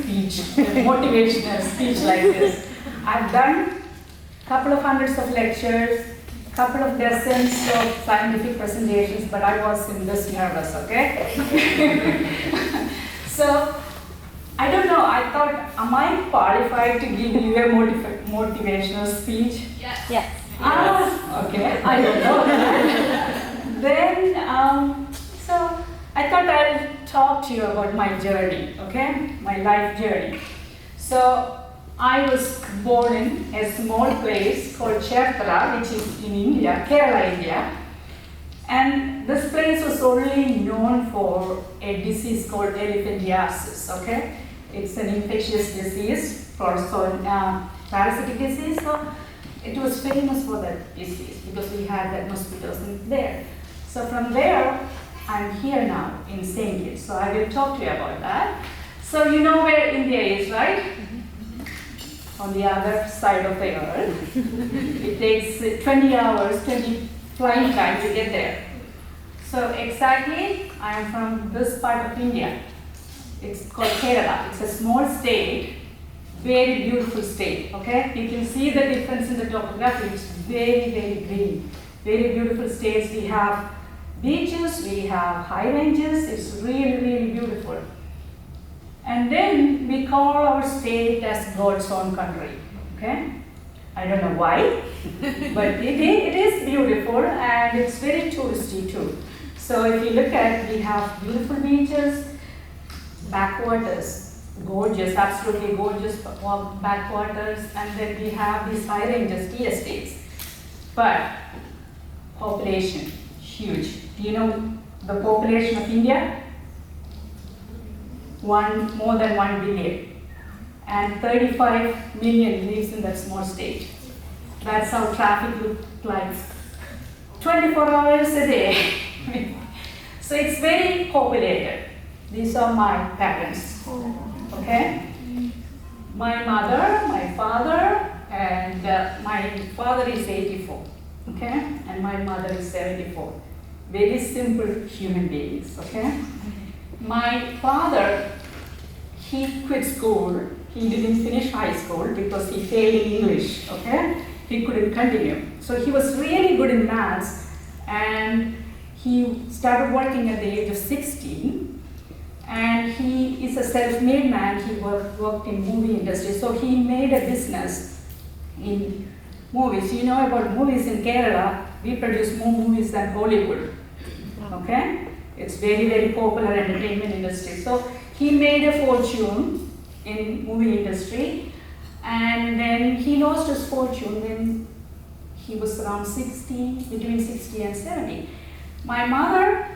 speech, a motivational speech like this. I've done a couple of hundreds of lectures, couple of dozens of scientific presentations, but I was in this nervous, okay? So, I don't know, I thought, am I qualified to give you a motivational speech? Yes. Yes. Okay, I don't know. Then, so I thought I'll talk to you about my journey, okay? My life journey. So, I was born in a small place called Cherthala, which is in India, Kerala, India. And this place was only known for a disease called elephantiasis, okay? It's an infectious disease, also parasitic disease. So it was famous for that disease because we had that mosquitoes in there. So from there, I'm here now in St. Kitts. So I will talk to you about that. So you know where India is, right? On the other side of the earth. It takes 20 hours, 20 flying time to get there. So exactly, I am from this part of India. It's called Kerala. It's a small state, very beautiful state, okay? You can see the difference in the topography. It's very, very green. Very beautiful states. We have beaches, we have high ranges. It's really, really beautiful. And then we call our state as God's own country, okay? I don't know why, but it is beautiful and it's very touristy too. So if you look at, we have beautiful beaches, backwaters, gorgeous, absolutely gorgeous backwaters, and then we have these high ranges, tea estates. But population, huge. Do you know the population of India? More than 1 billion, and 35 million lives in that small state. That's how traffic looks like 24 hours a day. So it's very populated. These are my parents, okay? My mother, my father, and my father is 84, okay? And my mother is 74. Very simple human beings, okay? My father, he quit school. He didn't finish high school because he failed in English, okay? He couldn't continue. So he was really good in maths and he started working at the age of 16 and he is a self-made man. He worked in movie industry. So he made a business in movies. You know about movies in Kerala, we produce more movies than Hollywood, okay? It's very, very popular entertainment industry. So he made a fortune in movie industry and then he lost his fortune when he was around 60, between 60 and 70. My mother,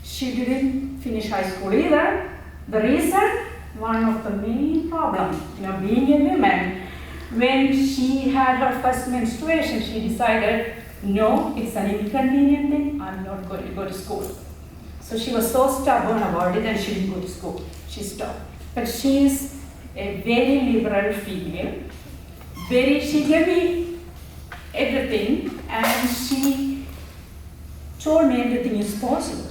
she didn't finish high school either. The reason, one of the main problems, being a woman, when she had her first menstruation, she decided, no, it's an inconvenient thing, I'm not going to go to school. So she was so stubborn about it and she didn't go to school. She stopped. But she is a very liberal female. She gave me everything and she told me everything is possible.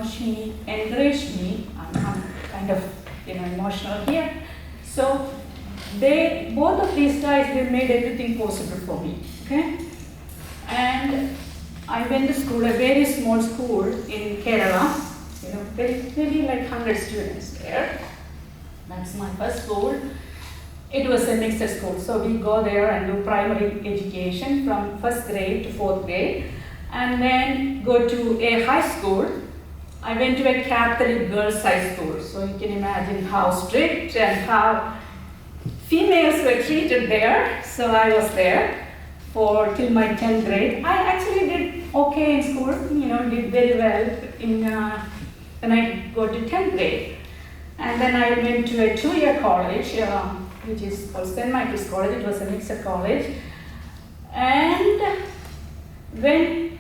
She encouraged me. I'm kind of emotional here. So both of these guys, they made everything possible for me. Okay? And I went to school, a very small school in Kerala, maybe like 100 students there. That's my first school. It was a mixed school, so we go there and do primary education from 1st grade to 4th grade, and then go to a high school. I went to a Catholic girls' high school, so you can imagine how strict and how females were treated there. So I was there till my 10th grade. I actually did okay in school, did very well when I got to 10th grade. And then I went to a 2-year college, which is called St. Michael's College. It was a mixed college. And when,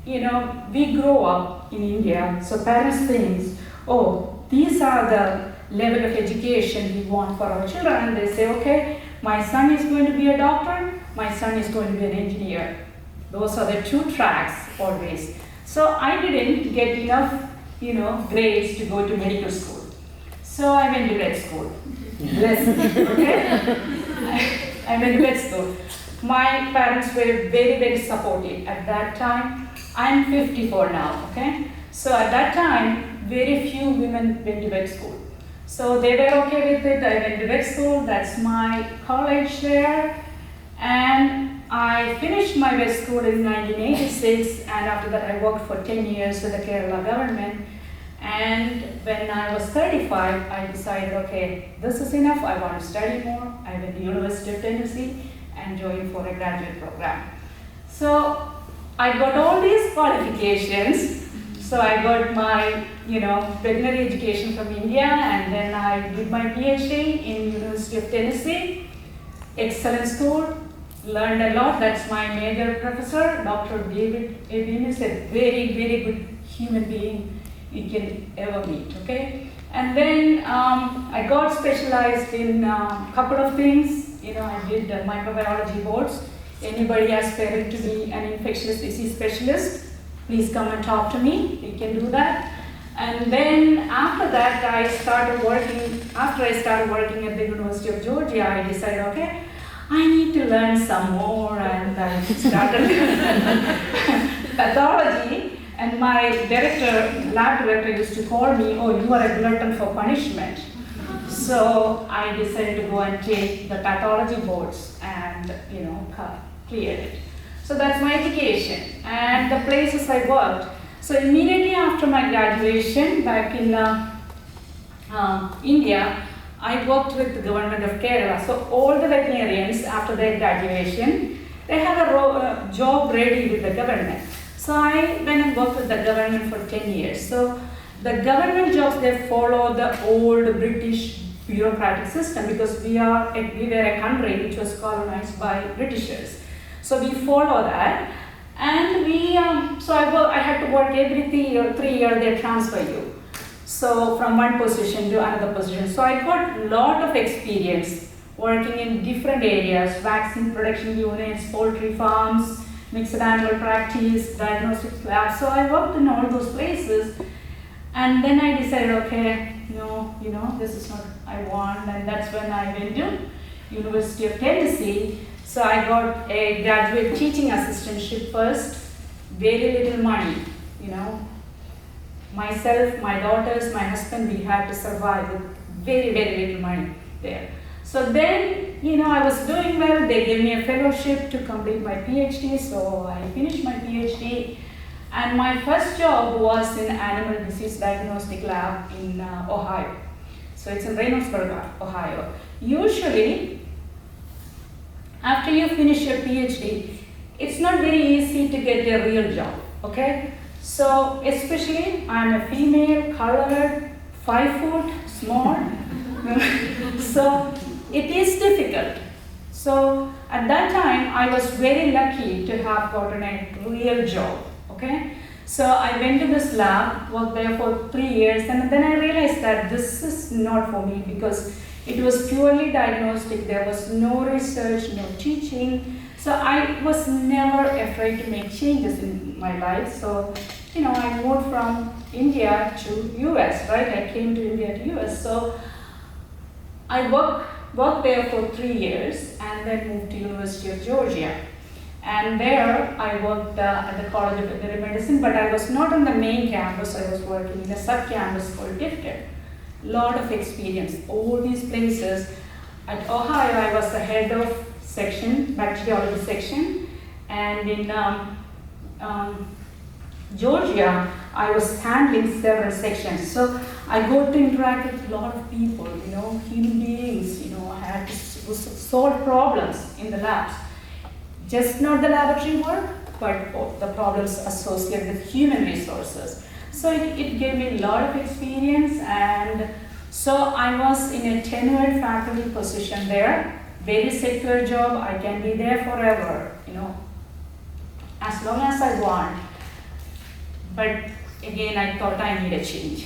we grow up in India, so parents think, oh, these are the level of education we want for our children. And they say, okay, my son is going to be a doctor, my son is going to be an engineer. Those are the 2 tracks always. So I didn't get enough, grades to go to medical school. So I went to grad school. Blessed, okay? I went to vet school. My parents were very, very supportive at that time. I'm 54 now, okay? So at that time, very few women went to vet school. So they were okay with it. I went to vet school, that's my college there. And I finished my vet school in 1986, and after that I worked for 10 years with the Kerala government. And when I was 35, I decided, okay, this is enough, I want to study more. I went to University of Tennessee and joined for a graduate program. So I got all these qualifications. So I got my, veterinary education from India, and then I did my PhD in University of Tennessee. Excellent school, learned a lot. That's my major professor, Dr. David Abin, is a very, very good human being you can ever meet, okay? And then I got specialized in a couple of things. I did microbiology boards. Anybody aspiring to be an infectious disease specialist, please come and talk to me. You can do that. And then after that, after I started working at the University of Georgia, I decided, okay, I need to learn some more, and I started pathology. And my lab director used to call me, oh, you are a glutton for punishment. So I decided to go and take the pathology boards and, cleared it. So that's my education and the places I worked. So immediately after my graduation back in India, I worked with the government of Kerala. So all the veterinarians after their graduation, they have a job ready with the government. So I went and worked with the government for 10 years. So the government jobs, they follow the old British bureaucratic system because we were a country which was colonized by Britishers. So we follow that, and I had to work every 3 years, they transfer you. So from one position to another position. So I got a lot of experience working in different areas, vaccine production units, poultry farms, mixed animal practice, diagnostic labs. So I worked in all those places, and then I decided, okay, no, this is not what I want, and that's when I went to University of Tennessee. So I got a graduate teaching assistantship first, very little money, Myself, my daughters, my husband, we had to survive with very, very little money there. So then, I was doing well. They gave me a fellowship to complete my PhD. So I finished my PhD. And my first job was in animal disease diagnostic lab in Ohio. So it's in Reynoldsburg, Ohio. Usually, after you finish your PhD, it's not very easy to get a real job, okay? So especially, I'm a female, colored, 5 foot, small. So it is difficult. So at that time, I was very lucky to have gotten a real job, okay? So I went to this lab, worked there for 3 years, and then I realized that this is not for me because it was purely diagnostic. There was no research, no teaching. So I was never afraid to make changes in my life. So, I moved from India to US, right? I came to India to US. So I worked there for 3 years and then moved to University of Georgia. And there I worked at the College of Veterinary Medicine, but I was not on the main campus. I was working in a sub-campus called Gifted. Lot of experience, all these places. At Ohio, I was the head of section, bacteriology section, and in Georgia, I was handling several sections. So I got to interact with a lot of people, human beings, I had to solve problems in the labs. Just not the laboratory work, but the problems associated with human resources. So it gave me a lot of experience, and so I was in a tenured faculty position there. Very secure job, I can be there forever, as long as I want. But again, I thought I need a change,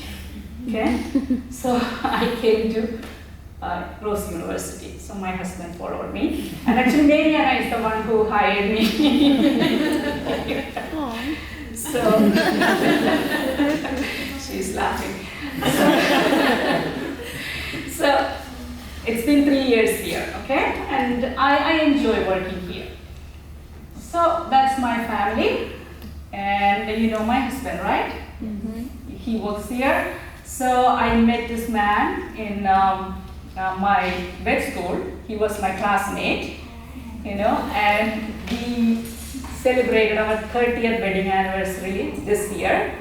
okay? So I came to Rose University. So my husband followed me. And actually, Mariana is the one who hired me. So, she's laughing. So It's been 3 years here, okay? And I enjoy working here. So that's my family. And you know my husband, right? He works here. So I met this man in my vet school. He was my classmate, and we celebrated our 30th wedding anniversary this year.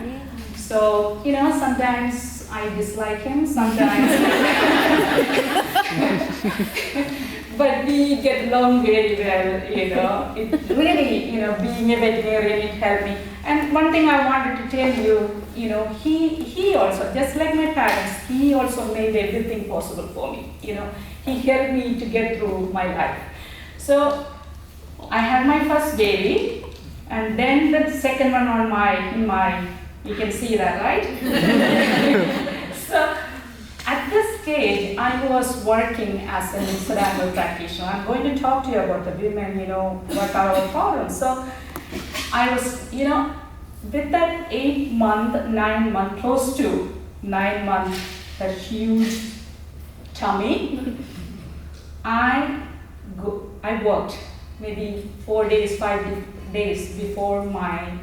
So, sometimes I dislike him, sometimes. But we get along very well, It really, being a veterinarian, it helped me. And one thing I wanted to tell you, he also, just like my parents, he also made everything possible for me, He helped me to get through my life. So I had my first baby, and then the second one in my, you can see that, right? So at this stage, I was working as an internal practitioner. I'm going to talk to you about the women, what are our problems. So I was, with that 9 month, close to 9 months, that huge tummy, I worked maybe 4 days, 5 days before my,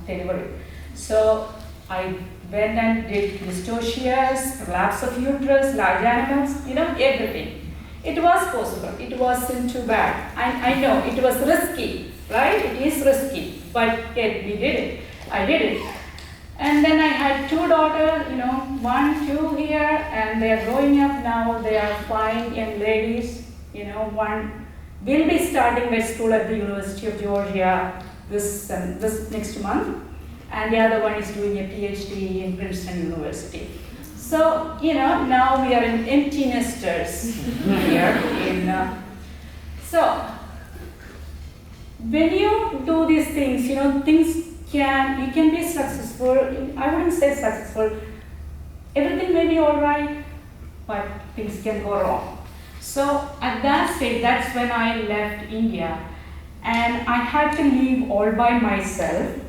delivery. So I went and did histocias, prolapse of uterus, large animals, everything. It was possible. It wasn't too bad. I know it was risky, right? It is risky, but yet we did it. I did it. And then I had 2 daughters, 1, 2 here, and they're growing up now. They are fine young ladies. One will be starting med school at the University of Georgia this next month, and the other one is doing a PhD in Princeton University. So, now we are in empty nesters here. So, when you do these things, you can be successful. I wouldn't say successful. Everything may be all right, but things can go wrong. So at that stage, that's when I left India, and I had to leave all by myself.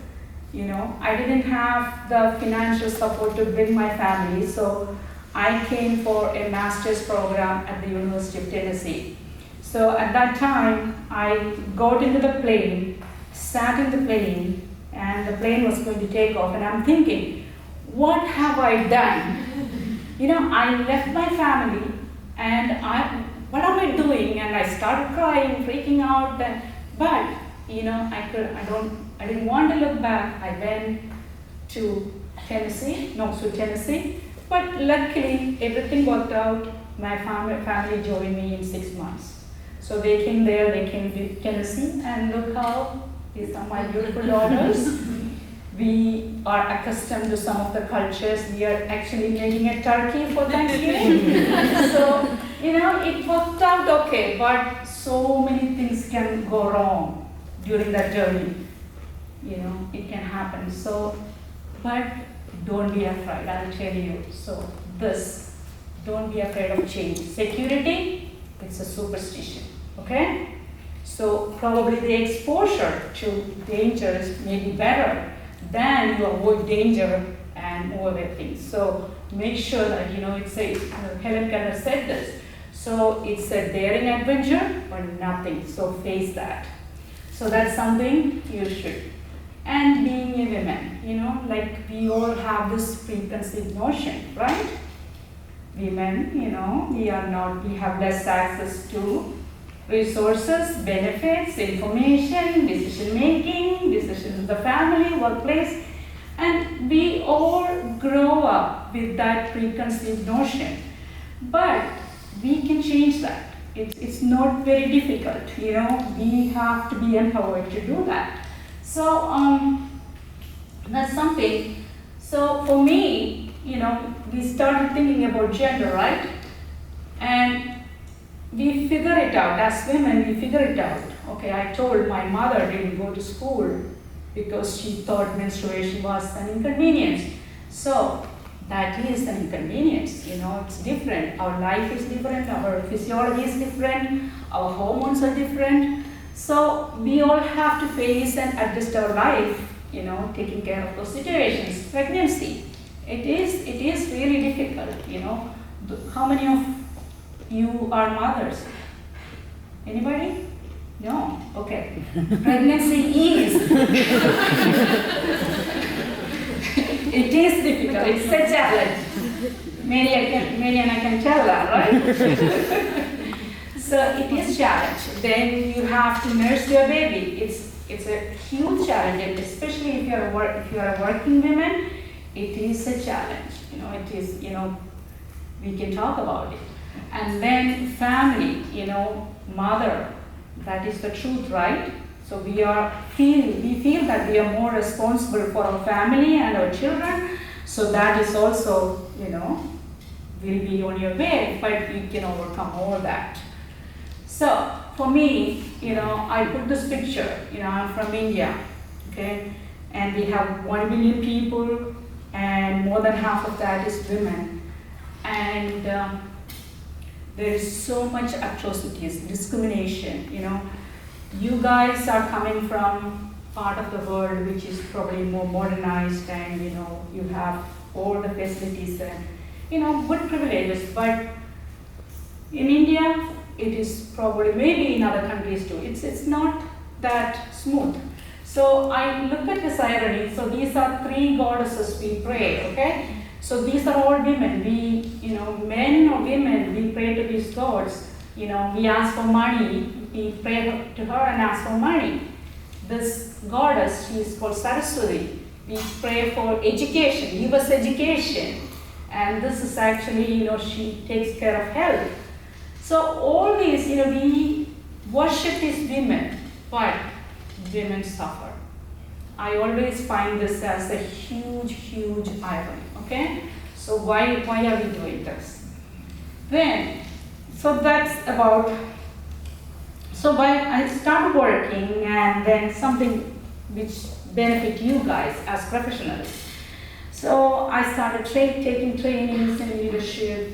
I didn't have the financial support to bring my family, so I came for a master's program at the University of Tennessee. So at that time, I got into the plane, sat in the plane, and the plane was going to take off, and I'm thinking, what have I done? I left my family, and what am I doing? And I started crying, freaking out, but I didn't want to look back. I went to Knoxville, Tennessee, but luckily everything worked out. My family joined me in 6 months. So they came to Tennessee, and look how these are my beautiful daughters. We are accustomed to some of the cultures. We are actually making a turkey for Thanksgiving. So, it worked out okay, but so many things can go wrong during that journey. It can happen. So, but don't be afraid, I'll tell you. So, don't be afraid of change. Security, it's a superstition, okay? So, probably the exposure to dangers may be better than you avoid danger and avoid things. So, make sure that, Helen Keller said this. So, it's a daring adventure or nothing. So, face that. So, that's something you should. And being a woman, like we all have this preconceived notion, right? Women, we have less access to resources, benefits, information, decision making, decisions of the family, workplace, and we all grow up with that preconceived notion. But we can change that. It's not very difficult, we have to be empowered to do that. So that's something. So for me, we started thinking about gender, right? And we figure it out. As women, we figure it out. Okay, I told my mother didn't go to school because she thought menstruation was an inconvenience. So that is an inconvenience, it's different. Our life is different, our physiology is different, our hormones are different. So we all have to face and adjust our life, taking care of those situations. Pregnancy, it is really difficult, How many of you are mothers? Anybody? No? Okay. Pregnancy is. It is difficult, it's a challenge. Mary and I can tell that, right? So it is challenge. Then you have to nurse your baby. It's a huge challenge, and especially if you're a working woman, it is a challenge. It is, we can talk about it. And then family, mother, that is the truth, right? So we feel that we are more responsible for our family and our children. So that is also, will be on your way, but you can overcome all that. So for me, I put this picture, I'm from India, okay? And we have 1 billion people, and more than half of that is women. And there is so much atrocities, discrimination, You guys are coming from part of the world which is probably more modernized, and you have all the facilities and good privileges, but in India it is probably, maybe in other countries too, it's not that smooth. So I look at this irony. So these are 3 goddesses we pray, okay? So these are all women. We, men or women, we pray to these gods. We ask for money, we pray to her and ask for money. This goddess, she is called Saraswati. We pray for education, give us education. And this is actually, she takes care of health. So all these, we worship these women, but women suffer. I always find this as a huge, huge irony, okay? So why are we doing this? Then, so that's about, so I started working, and then something which benefit you guys as professionals. So I started taking trainings in leadership,